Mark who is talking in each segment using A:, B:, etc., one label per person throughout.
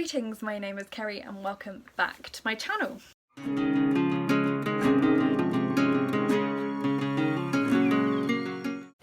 A: Greetings, my name is Kerry and welcome back to my channel.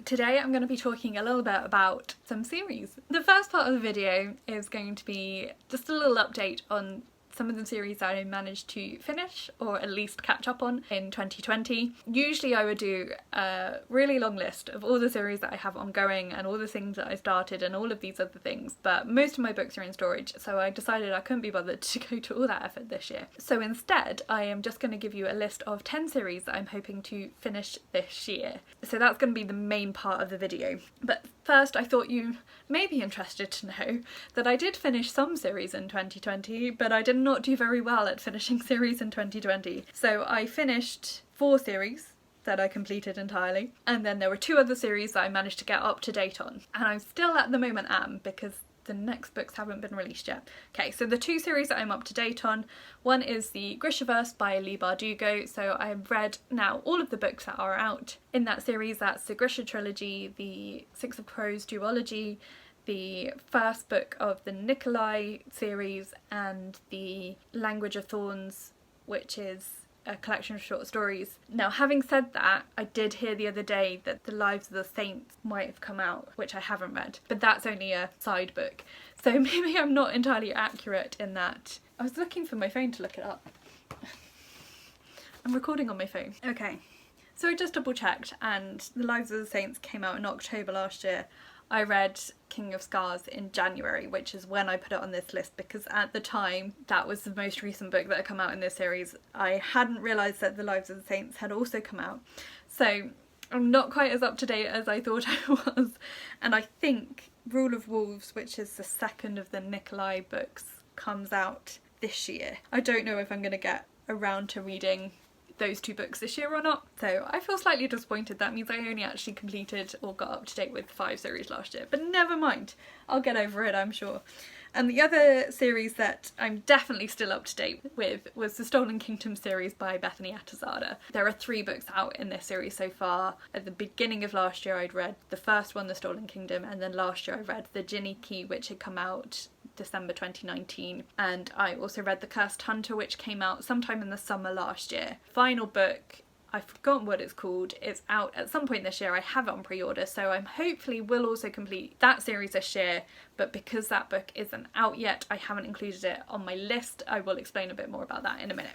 A: Today I'm going to be talking a little bit about some series. The first part of the video is going to be just a little update on some of the series that I managed to finish or at least catch up on in 2020. Usually I would do a really long list of all the series that I have ongoing and all the things that I started and all of these other things, but most of my books are in storage, so I decided I couldn't be bothered to go to all that effort this year. So instead I am just going to give you a list of 10 series that I'm hoping to finish this year. So that's going to be the main part of the video. But first I thought you may be interested to know that I did finish some series in 2020, but I did not do very well at finishing series in 2020. So I finished 4 series that I completed entirely, and then there were 2 other series that I managed to get up to date on, and I still at the moment am, because the next books haven't been released yet. Okay, so the 2 series that I'm up to date on, one is the Grishaverse by Leigh Bardugo. So I've read now all of the books that are out in that series. That's the Grisha trilogy, the Six of Crows duology, the first book of the Nikolai series, and the Language of Thorns, which is a collection of short stories. Now, having said that, I did hear the other day that The Lives of the Saints might have come out, which I haven't read, but that's only a side book. So maybe I'm not entirely accurate in that. I was looking for my phone to look it up. I'm recording on my phone. Okay, so I just double checked, and The Lives of the Saints came out in October last year. I read King of Scars in January, which is when I put it on this list, because at the time that was the most recent book that had come out in this series. I hadn't realised that The Lives of the Saints had also come out. So I'm not quite as up to date as I thought I was, and I think Rule of Wolves, which is the second of the Nikolai books, comes out this year. I don't know if I'm going to get around to reading those 2 books this year or not, so I feel slightly disappointed. That means I only actually completed or got up to date with 5 series last year, but never mind, I'll get over it, I'm sure. And the other series that I'm definitely still up to date with was the Stolen Kingdom series by Bethany Atazadeh. There are 3 books out in this series so far. At the beginning of last year I'd read the first one, The Stolen Kingdom, and then last year I read The Jinni Key, which had come out December 2019, and I also read The Cursed Hunter, which came out sometime in the summer last year. Final book, I've forgotten what it's called, it's out at some point this year. I have it on pre-order, so I'm hopefully will also complete that series this year, but because that book isn't out yet, I haven't included it on my list. I will explain a bit more about that in a minute.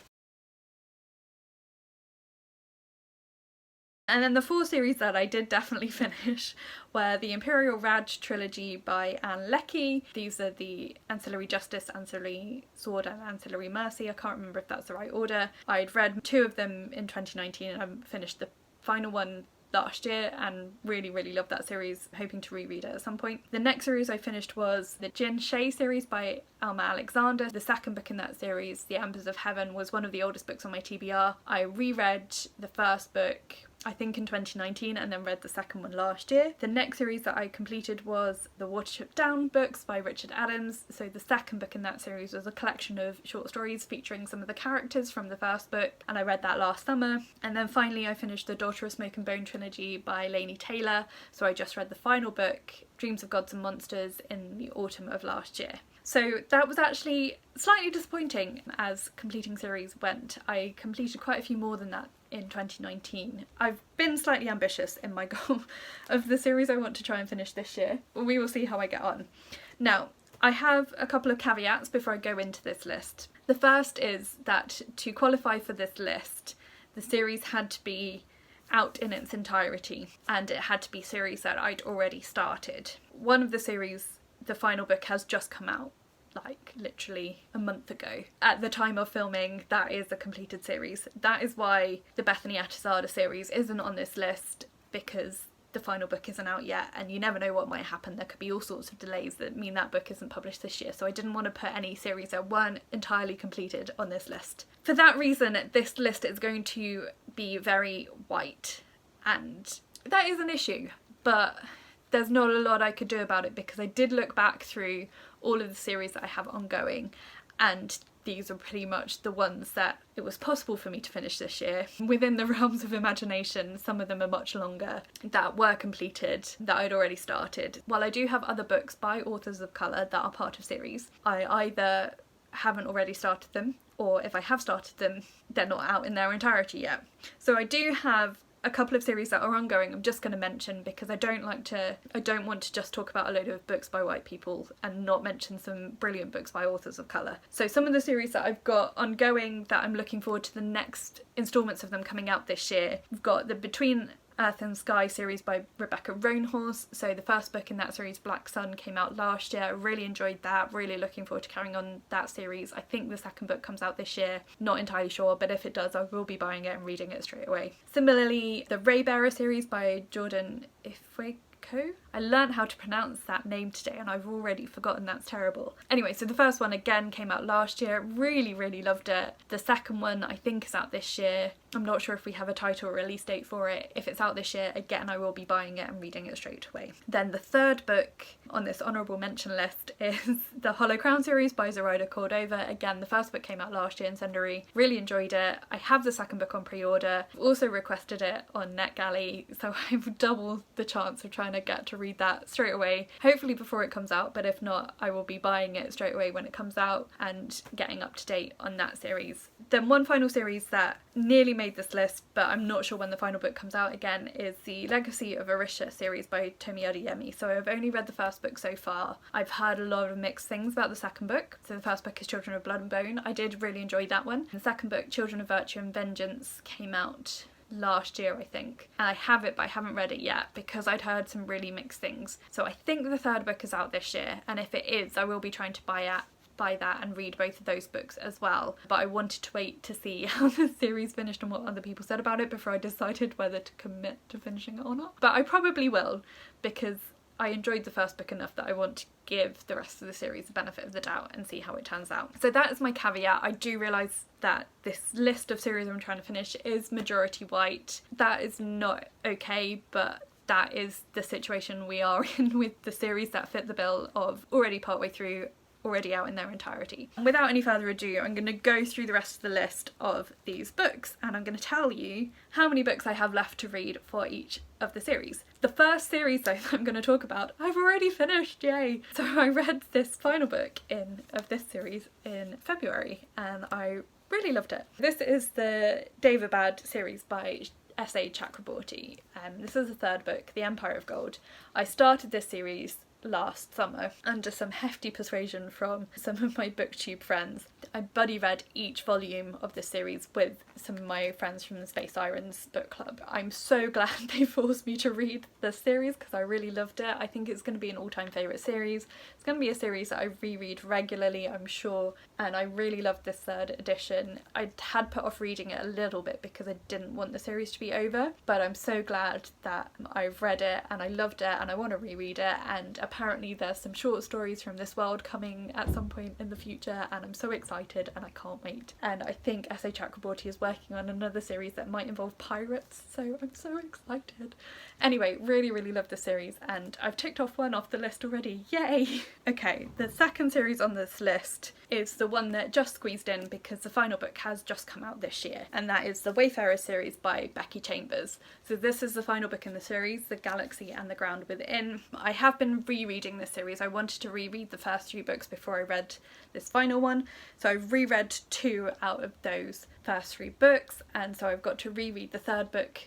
A: And then the 4 series that I did definitely finish were the Imperial Radch trilogy by Leckie. These are the Ancillary Justice, Ancillary Sword and Ancillary Mercy. I can't remember if that's the right order. I'd read 2 of them in 2019 and I finished the final one last year and really loved that series, hoping to reread it at some point. The next series I finished was the Shei series by Alma Alexander. The second book in that series, The Embers of Heaven, was one of the oldest books on my TBR. I reread the first book I think in 2019 and then read the second one last year. The next series that I completed was the Watership Down books by Richard Adams. So the second book in that series was a collection of short stories featuring some of the characters from the first book, and I read that last summer. And then finally I finished the Daughter of Smoke and Bone trilogy by Laini Taylor, so I just read the final book, Dreams of Gods and Monsters, in the autumn of last year. So that was actually slightly disappointing as completing series went. I completed quite a few more than that in 2019. I've been slightly ambitious in my goal of the series I want to try and finish this year. We will see how I get on. Now, I have a couple of caveats before I go into this list. The first is that to qualify for this list, the series had to be out in its entirety, and it had to be series that I'd already started. One of the series, the final book, has just come out like literally a month ago. At the time of filming, that is a completed series. That is why the Bethany Atazadeh series isn't on this list, because the final book isn't out yet and you never know what might happen. There could be all sorts of delays that mean that book isn't published this year, so I didn't want to put any series that weren't entirely completed on this list. For that reason, this list is going to be very white, and that is an issue, but there's not a lot I could do about it because I did look back through all of the series that I have ongoing, and these are pretty much the ones that it was possible for me to finish this year. Within the realms of imagination, some of them are much longer, that were completed, that I'd already started. While I do have other books by authors of colour that are part of series, I either haven't already started them, or if I have started them, they're not out in their entirety yet. So I do have a couple of series that are ongoing I'm just going to mention, because I don't want to just talk about a load of books by white people and not mention some brilliant books by authors of colour. So some of the series that I've got ongoing that I'm looking forward to the next instalments of them coming out this year, we've got the Between Earth and Sky series by Rebecca Roanhorse. So the first book in that series, Black Sun, came out last year. I really enjoyed that, really looking forward to carrying on that series. I think the second book comes out this year, not entirely sure, but if it does I will be buying it and reading it straight away. Similarly, the Raybearer series by Jordan Ifueko. I learned how to pronounce that name today and I've already forgotten, that's terrible. Anyway, so the first one again came out last year, really loved it. The second one I think is out this year. I'm not sure if we have a title or release date for it. If it's out this year, again I will be buying it and reading it straight away. Then the third book on this honourable mention list is the Hollow Crown series by Zoraida Cordova. Again, the first book came out last year in Senderi. Really enjoyed it. I have the second book on pre-order. I've also requested it on NetGalley, so I've doubled the chance of trying to get to read that straight away, hopefully before it comes out, but if not I will be buying it straight away when it comes out and getting up to date on that series. Then one final series that nearly made this list, but I'm not sure when the final book comes out again, is the Legacy of Orisha series by Tomi Adeyemi. So I've only read the first book so far. I've heard a lot of mixed things about the second book. So the first book is Children of Blood and Bone. I did really enjoy that one. The second book, Children of Virtue and Vengeance, came out last year I think, and I have it but I haven't read it yet because I'd heard some really mixed things. So I think the third book is out this year, and if it is I will be trying to buy that and read both of those books as well, but I wanted to wait to see how the series finished and what other people said about it before I decided whether to commit to finishing it or not. But I probably will, because I enjoyed the first book enough that I want to give the rest of the series the benefit of the doubt and see how it turns out. So that is my caveat. I do realise that this list of series I'm trying to finish is majority white. That is not okay, but that is the situation we are in with the series that fit the bill of already partway through, already out in their entirety. And without any further ado, I'm going to go through the rest of the list of these books and I'm going to tell you how many books I have left to read for each of the series. The first series though that I'm going to talk about, I've already finished, yay! So I read this final book of this series in February and I really loved it. This is the Daevabad series by S A Chakraborty. This is the third book, The Empire of Gold. I started this series last summer under some hefty persuasion from some of my booktube friends. I buddy read each volume of this series with some of my friends from the Space Sirens book club. I'm so glad they forced me to read this series because I really loved it. I think it's going to be an all-time favourite series. It's going to be a series that I reread regularly, I'm sure, and I really loved this third edition. I had put off reading it a little bit because I didn't want the series to be over, but I'm so glad that I've read it and I loved it and I want to reread it, and apparently there's some short stories from this world coming at some point in the future and I'm so excited and I can't wait. And I think S A Chakraborty is working on another series that might involve pirates, so I'm so excited. Anyway, really love this series and I've ticked off one off the list already, yay! Okay, the second series on this list is the one that just squeezed in because the final book has just come out this year, and that is the Wayfarers series by Becky Chambers. So this is the final book in the series, The Galaxy and the Ground Within. I have been rereading this series. I wanted to reread the first 3 books before I read this final one, so I reread 2 out of those first 3 books, and so I've got to reread the third book,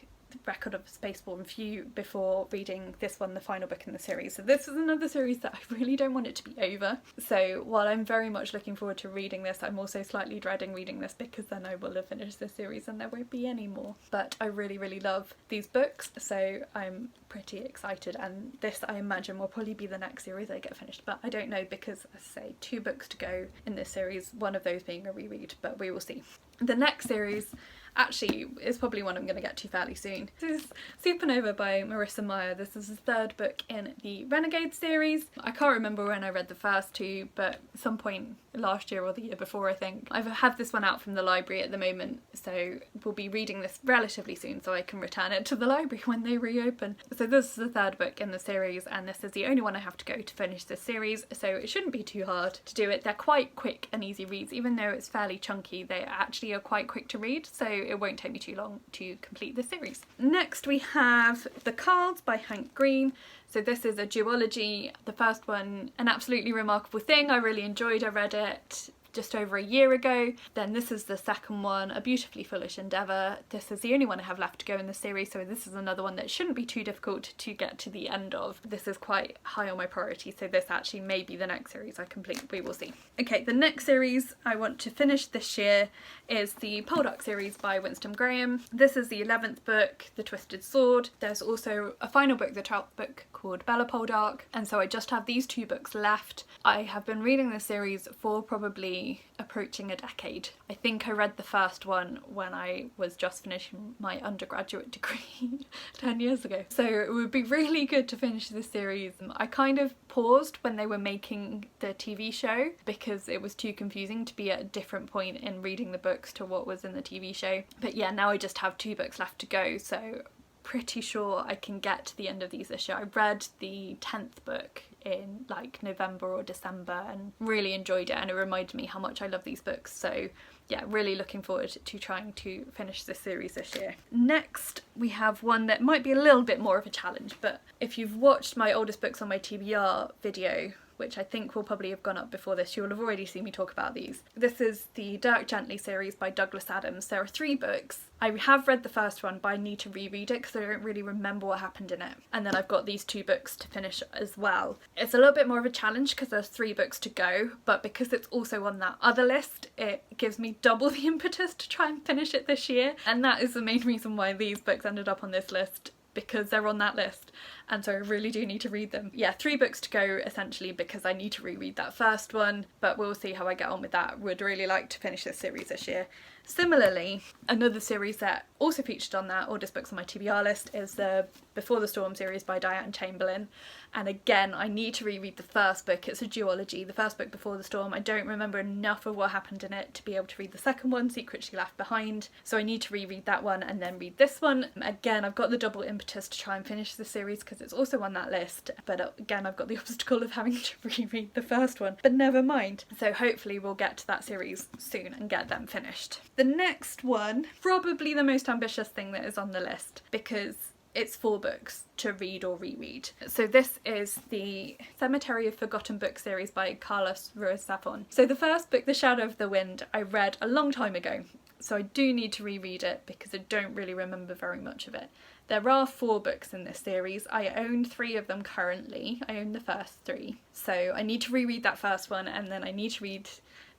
A: Record of a Spaceborne Few, before reading this one, the final book in the series. So this is another series that I really don't want it to be over. So while I'm very much looking forward to reading this, I'm also slightly dreading reading this because then I will have finished this series and there won't be any more. But I really love these books, so I'm pretty excited, and this I imagine will probably be the next series I get finished, but I don't know because, as I say, 2 books to go in this series, one of those being a reread, but we will see. The next series actually is probably one I'm going to get to fairly soon. This is Supernova by Marissa Meyer. This is the third book in the Renegades series. I can't remember when I read the first two, but at some point last year or the year before, I think. I have this one out from the library at the moment, so we'll be reading this relatively soon so I can return it to the library when they reopen. So this is the third book in the series, and this is the only one I have to go to finish this series, so it shouldn't be too hard to do it. They're quite quick and easy reads. Even though it's fairly chunky, they actually are quite quick to read, so it won't take me too long to complete the series. Next we have The Cards by Hank Green. So this is a duology. The first one, an absolutely remarkable thing. I really enjoyed. I read it just over a year ago. Then this is the second one, A Beautifully Foolish Endeavour. This is the only one I have left to go in the series, so this is another one that shouldn't be too difficult to get to the end of. This is quite high on my priority, so this actually may be the next series I complete. We will see. Okay, the next series I want to finish this year is the Poldark series by Winston Graham. This is the 11th book, The Twisted Sword. There's also a final book, the 12th book, called Bella Poldark, and so I just have these two books left. I have been reading this series for probably approaching a decade. I think I read the first one when I was just finishing my undergraduate degree 10 years ago. So it would be really good to finish this series. I kind of paused when they were making the TV show because it was too confusing to be at a different point in reading the books to what was in the TV show. But yeah, now I just have 2 books left to go, so pretty sure I can get to the end of these this year. I read the 10th book in like November or December and really enjoyed it, and it reminded me how much I love these books. So yeah, really looking forward to trying to finish this series this year. Next we have one that might be a little bit more of a challenge, but if you've watched my oldest books on my TBR video, which I think will probably have gone up before this, you'll have already seen me talk about these. This is the Dirk Gently series by Douglas Adams. There are 3 books. I have read the first one, but I need to reread it because I don't really remember what happened in it. And then I've got these 2 books to finish as well. It's a little bit more of a challenge because there's 3 books to go, but because it's also on that other list, it gives me double the impetus to try and finish it this year. And that is the main reason why these books ended up on this list, because they're on that list, and so I really do need to read them. Yeah, 3 books to go essentially because I need to reread that first one, but we'll see how I get on with that. Would really like to finish this series this year. Similarly, another series that also featured on that oldest books on my TBR list is the Before the Storm series by Diane Chamberlain, and again I need to reread the first book. It's a duology. The first book, Before the Storm, I don't remember enough of what happened in it to be able to read the second one, Secret She Left Behind, so I need to reread that one and then read this one. Again, I've got the double impetus to try and finish the series because it's also on that list, but again I've got the obstacle of having to reread the first one, but never mind. So hopefully we'll get to that series soon and get them finished. The next one, probably the most ambitious thing that is on the list because it's 4 books to read or reread. So this is the Cemetery of Forgotten Books series by Carlos Ruiz Zafón. So the first book, The Shadow of the Wind, I read a long time ago, so I do need to reread it because I don't really remember very much of it. There are 4 books in this series. I own 3 of them currently. I own the first 3. So I need to reread that first one, and then I need to read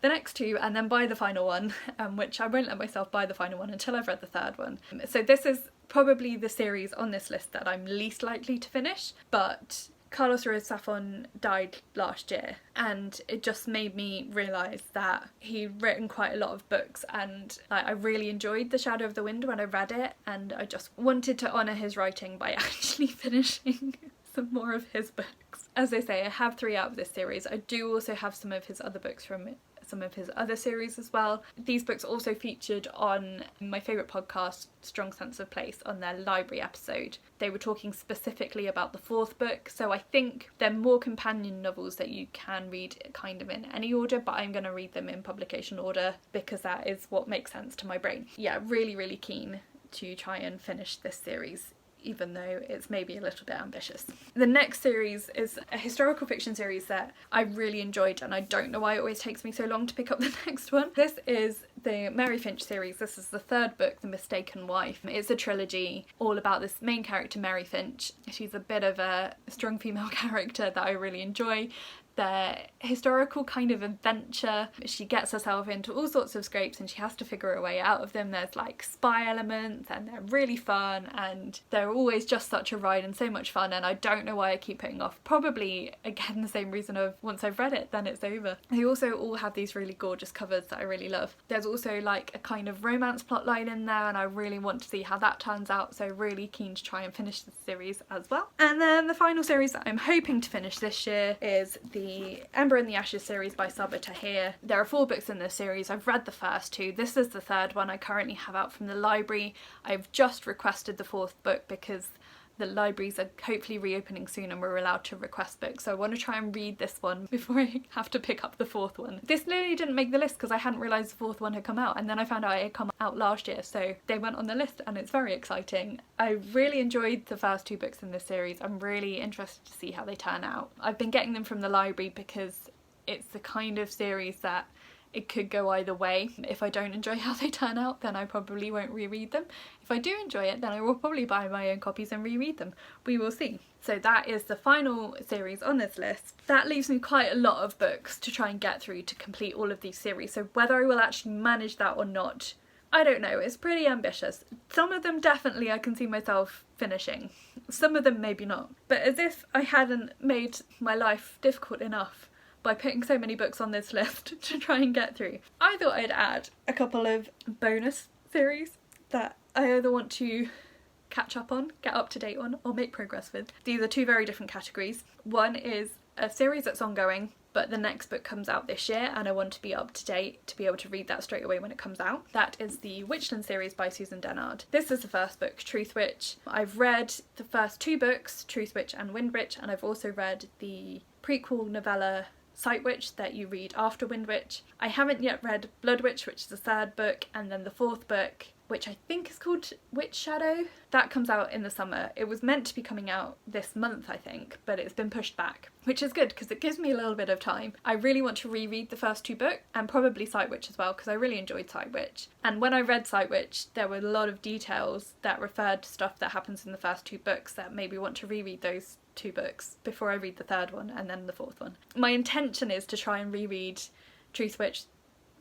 A: the next 2 and then buy the final one, which I won't let myself buy the final one until I've read the third one. So this is probably the series on this list that I'm least likely to finish, but Carlos Ruiz Zafón died last year, and it just made me realise that he'd written quite a lot of books, and I really enjoyed The Shadow of the Wind when I read it, and I just wanted to honour his writing by actually finishing some more of his books. As I say, I have 3 out of this series. I do also have some of his other books from some of his other series as well. These books also featured on my favourite podcast, Strong Sense of Place, on their library episode. They were talking specifically about the 4th book, so I think they're more companion novels that you can read kind of in any order, but I'm going to read them in publication order because that is what makes sense to my brain. Yeah, really keen to try and finish this series, even though it's maybe a little bit ambitious. The next series is a historical fiction series that I really enjoyed, and I don't know why it always takes me so long to pick up the next one. This is the Mary Finch series. This is the 3rd book, The Mistaken Wife. It's a trilogy all about this main character, Mary Finch. She's a bit of a strong female character that I really enjoy. their historical kind of adventure. She gets herself into all sorts of scrapes and she has to figure her way out of them. There's like spy elements and they're really fun and they're always just such a ride and so much fun, and I don't know why I keep putting off. Probably again the same reason of once I've read it then it's over. They also all have these really gorgeous covers that I really love. There's also like a kind of romance plotline in there and I really want to see how that turns out, so really keen to try and finish the series as well. And then the final series that I'm hoping to finish this year is the Ember in the Ashes series by Sabaa Tahir. There are 4 books in this series. I've read the first 2. This is the 3rd one I currently have out from the library. I've just requested the 4th book because the libraries are hopefully reopening soon and we're allowed to request books, so I want to try and read this one before I have to pick up the 4th one. This literally didn't make the list because I hadn't realised the 4th one had come out, and then I found out it had come out last year, so they went on the list and it's very exciting. I really enjoyed the first 2 books in this series. I'm really interested to see how they turn out. I've been getting them from the library because it's the kind of series that it could go either way. If I don't enjoy how they turn out, then I probably won't reread them. If I do enjoy it, then I will probably buy my own copies and reread them. We will see. So that is the final series on this list. That leaves me quite a lot of books to try and get through to complete all of these series. So whether I will actually manage that or not, I don't know. It's pretty ambitious. Some of them definitely I can see myself finishing. Some of them maybe not. But as if I hadn't made my life difficult enough by putting so many books on this list to try and get through, I thought I'd add a couple of bonus series that I either want to catch up on, get up to date on, or make progress with. These are 2 very different categories. One is a series that's ongoing, but the next book comes out this year and I want to be up to date to be able to read that straight away when it comes out. That is the Witchland series by Susan Dennard. This is the first book, Truth Witch. I've read the first 2 books, Truth Witch and Wind Witch, and I've also read the prequel novella Sight Witch that you read after Wind Witch. I haven't yet read Blood Witch, which is the 3rd book, and then the 4th book, which I think is called Witch Shadow. That comes out in the summer. It was meant to be coming out this month, I think, but it's been pushed back, which is good because it gives me a little bit of time. I really want to reread the first 2 books, and probably Sight Witch as well, because I really enjoyed Sight Witch. And when I read Sight Witch, there were a lot of details that referred to stuff that happens in the first 2 books that made me want to reread those 2 books before I read the 3rd one and then the 4th one. My intention is to try and reread Truth Witch,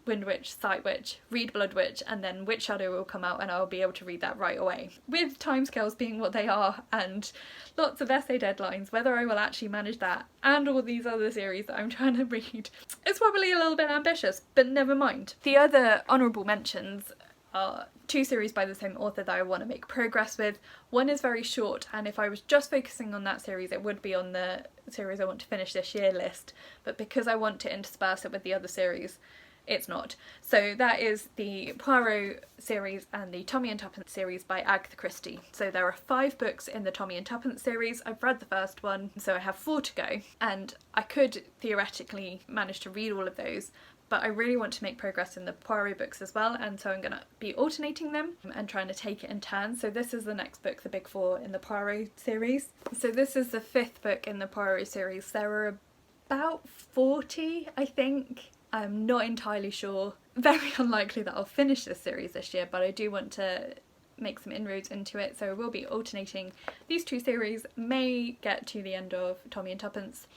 A: Wind Witch, Sight Witch, read Blood Witch, and then Witch Shadow will come out and I'll be able to read that right away. With timescales being what they are and lots of essay deadlines, whether I will actually manage that and all these other series that I'm trying to read, it's probably a little bit ambitious, but never mind. The other honourable mentions are 2 series by the same author that I want to make progress with. One is very short, and if I was just focusing on that series it would be on the series I want to finish this year list, but because I want to intersperse it with the other series, it's not. So that is the Poirot series and the Tommy and Tuppence series by Agatha Christie. So there are 5 books in the Tommy and Tuppence series. I've read the first one, so I have 4 to go, and I could theoretically manage to read all of those, but I really want to make progress in the Poirot books as well, and so I'm going to be alternating them and trying to take it in turns. So this is the next book, the Big 4 in the Poirot series. So this is the 5th book in the Poirot series. There are about 40, I think. I'm not entirely sure. Very unlikely that I'll finish this series this year, but I do want to make some inroads into it, so we'll be alternating these 2 series. May get to the end of Tommy and Tuppence,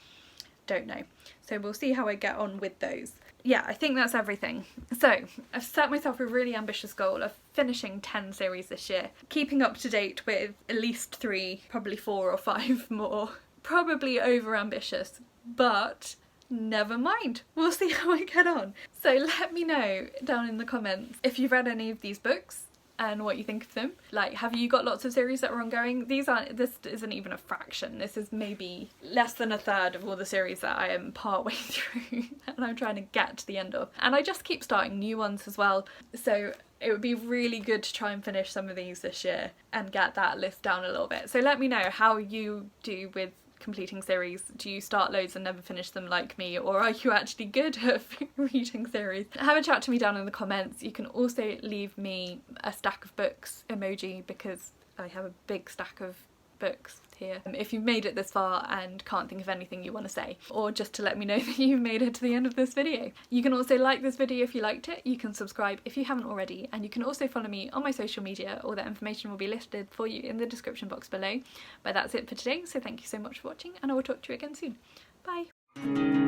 A: don't know. So we'll see how I get on with those. Yeah, I think that's everything. So I've set myself a really ambitious goal of finishing 10 series this year, keeping up to date with at least 3, probably 4 or 5 more. Probably over ambitious, but never mind. We'll see how I get on. So let me know down in the comments if you've read any of these books and what you think of them. Like, have you got lots of series that are ongoing? This isn't even a fraction. This is maybe less than a third of all the series that I am part way through and I'm trying to get to the end of. And I just keep starting new ones as well. So it would be really good to try and finish some of these this year and get that list down a little bit. So let me know how you do with completing series. Do you start loads and never finish them like me, or are you actually good at reading series? Have a chat to me down in the comments. You can also leave me a stack of books emoji because I have a big stack of books here. If you've made it this far and can't think of anything you want to say, or just to let me know that you've made it to the end of this video. You can also like this video if you liked it, you can subscribe if you haven't already, and you can also follow me on my social media. All that information will be listed for you in the description box below. But that's it for today, so thank you so much for watching and I will talk to you again soon. Bye!